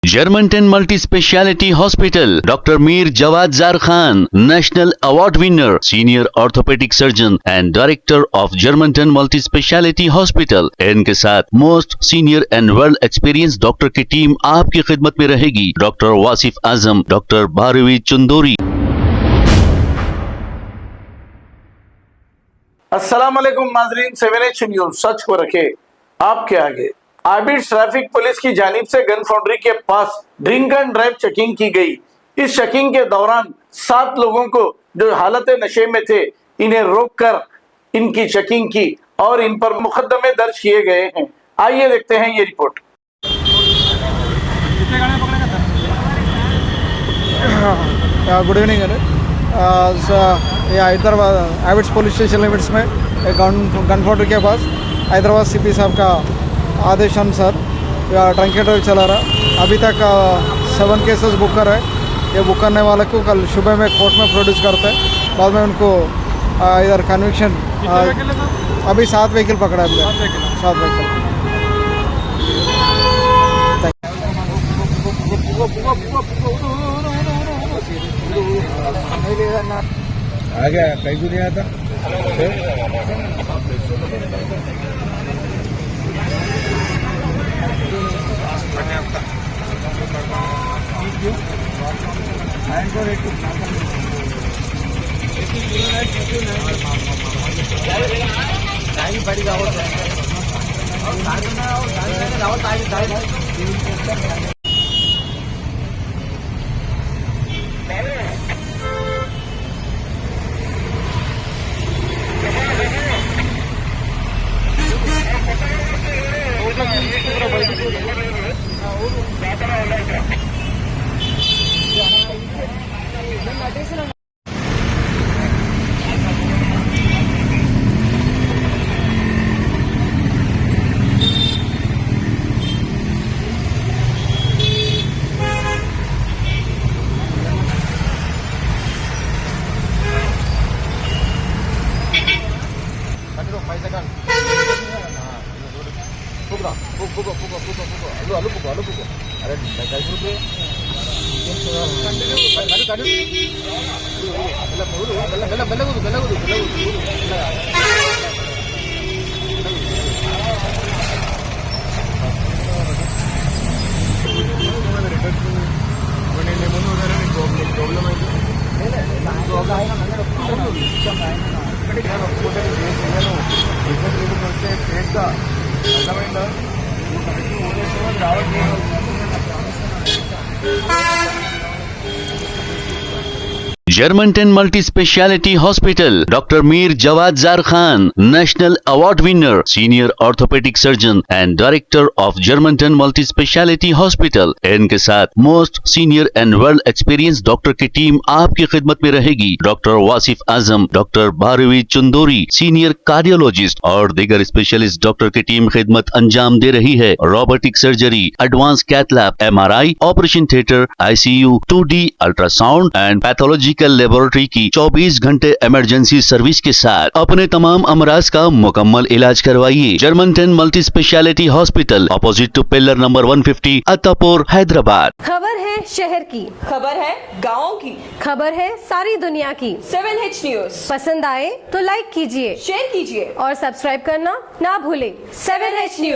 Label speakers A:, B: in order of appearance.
A: Germantown Multi Speciality Hospital, Dr. Mir Jawad Zar Khan, National Award winner, Senior Orthopedic Surgeon and Director of Germantown Multi Speciality Hospital। इनके साथ most senior and world experience doctor की team आपकी खिदमत में रहेगी। Doctor Wasif Azam, doctor Bharvi Chandori.
B: अस्सलाम वालेकुम नाज़रीन, 7H न्यूज़ सच को रखे आपके आगे। आबिड ट्रैफिक पुलिस की जानिब से गन फाउंड्री के पास ड्रिंक एंड ड्राइव चेकिंग की गई। इस चेकिंग के दौरान 7 लोगों को जो हालत नशे में थे इन्हें रोककर इनकी चेकिंग की और इन पर मुकदमे दर्ज किए गए हैं। आइए देखते हैं ये रिपोर्ट।
C: गुड इवनिंग ये Hyderabad Abids police station limits में एक गन फाउंड्री के पास हैदराबाद सीपी साहब का आदेशानुसार ट्रंक एंड ड्राइव चला रहा। अभी तक 7 केसेस बुक कर है। ये बुक करने वाले को कल सुबह में कोर्ट में प्रोड्यूस करते हैं। बाद में उनको इधर कन्विक्शन अभी 7 व्हीकल पकड़ा है। 7 व्हीकल आ गया, कहीं भी नहीं आता।
A: Germantown Multi Speciality Hospital, Dr. Mir Jawad Zar Khan, National Award winner, Senior Orthopedic Surgeon and Director of Germantown Multi Speciality Hospital। इनके साथ most senior and world experience doctor की टीम आपकी खिदमत में रहेगी। Doctor Wasif Azam, doctor Bharvi Chandori, senior cardiologist और दीगर specialist doctor की टीम खिदमत अंजाम दे रही है। Robotic surgery, advance cath lab, MRI, operation theatre, ICU, 2D ultrasound and pathological laboratory की 24 घंटे इमरजेंसी सर्विस के साथ अपने तमाम अमराज का मुकम्मल इलाज करवाइए। Germanten multi speciality hospital, opposite to pillar number 150, Attapur, Hyderabad.
D: खबर है शहर की,
E: खबर है गाँव की,
D: खबर है सारी दुनिया की।
E: 7H न्यूज़
D: पसंद आए तो लाइक कीजिए,
E: शेयर कीजिए
D: और सब्सक्राइब करना ना भूलें।
E: 7H news.